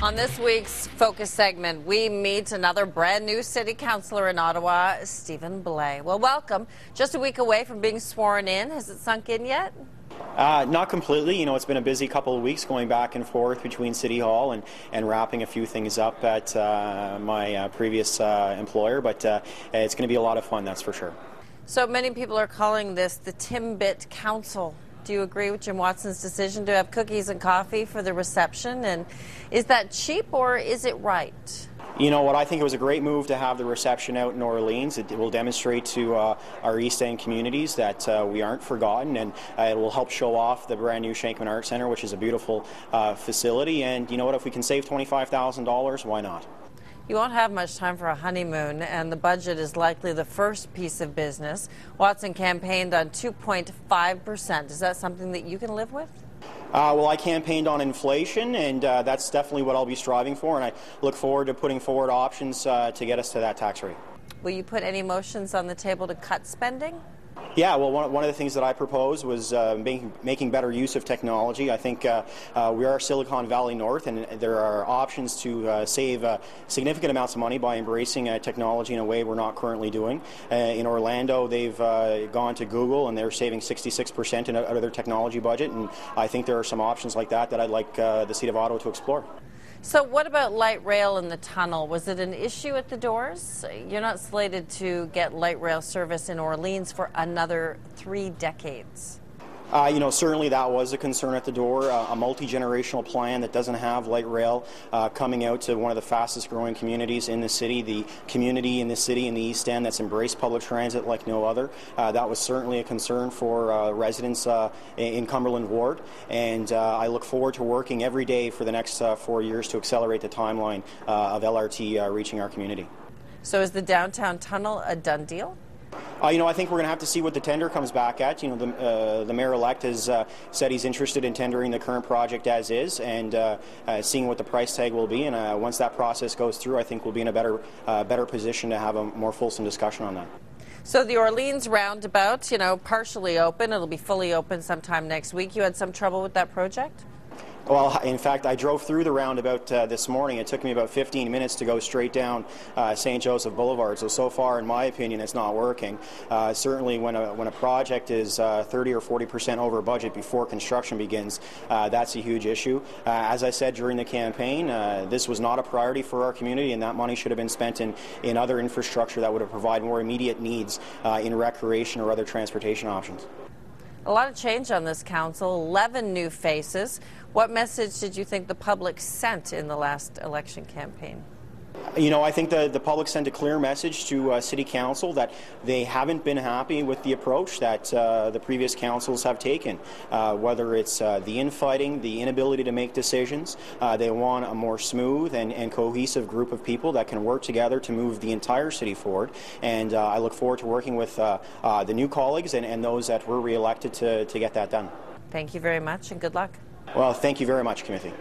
On this week's Focus segment, we meet another brand new city councillor in Ottawa, Stephen Blais. Well, welcome. Just a week away from being sworn in. Has it sunk in yet? Not completely. You know, it's been a busy couple of weeks going back and forth between City Hall and wrapping a few things up at my previous employer, but it's going to be a lot of fun, that's for sure. So many people are calling this the Timbit Council. Do you agree with Jim Watson's decision to have cookies and coffee for the reception? And is that cheap or is it right? You know what, I think it was a great move to have the reception out in Orleans. It will demonstrate to our East End communities that we aren't forgotten, and it will help show off the brand new Shankman Art Centre, which is a beautiful facility. And you know what, if we can save $25,000, why not? You won't have much time for a honeymoon, and the budget is likely the first piece of business. Watson campaigned on 2.5%. Is that something that you can live with? Well, I campaigned on inflation, and that's definitely what I'll be striving for, and I look forward to putting forward options to get us to that tax rate. Will you put any motions on the table to cut spending? Yeah, well, one of the things that I proposed was making better use of technology. I think we are Silicon Valley North, and there are options to save significant amounts of money by embracing technology in a way we're not currently doing. In Orlando, they've gone to Google, and they're saving 66% out of their technology budget, and I think there are some options like that I'd like the Seat of Ottawa to explore. So what about light rail in the tunnel? Was it an issue at the doors? You're not slated to get light rail service in Orleans for another 3 decades. You know, certainly that was a concern at the door. A multi-generational plan that doesn't have light rail coming out to one of the fastest growing communities in the city, the community in the city in the East End that's embraced public transit like no other. That was certainly a concern for residents in Cumberland Ward, and I look forward to working every day for the next 4 years to accelerate the timeline of LRT reaching our community. So is the downtown tunnel a done deal? You know, I think we're going to have to see what the tender comes back at. You know, the mayor-elect has said he's interested in tendering the current project as is, and seeing what the price tag will be. And once that process goes through, I think we'll be in a better position to have a more fulsome discussion on that. So the Orleans roundabout, you know, partially open. It'll be fully open sometime next week. You had some trouble with that project? Well, in fact, I drove through the roundabout this morning. It took me about 15 minutes to go straight down St. Joseph Boulevard. So far, in my opinion, it's not working. Certainly, when a project is 30 or 40% over budget before construction begins, that's a huge issue. As I said during the campaign, this was not a priority for our community, and that money should have been spent in other infrastructure that would have provided more immediate needs in recreation or other transportation options. A lot of change on this council, 11 new faces. What message did you think the public sent in the last election campaign? You know, I think the public sent a clear message to City Council that they haven't been happy with the approach that the previous councils have taken, whether it's the infighting, the inability to make decisions. They want a more smooth and cohesive group of people that can work together to move the entire city forward. And I look forward to working with the new colleagues and those that were re-elected to get that done. Thank you very much, and good luck. Well, thank you very much, Kimothy.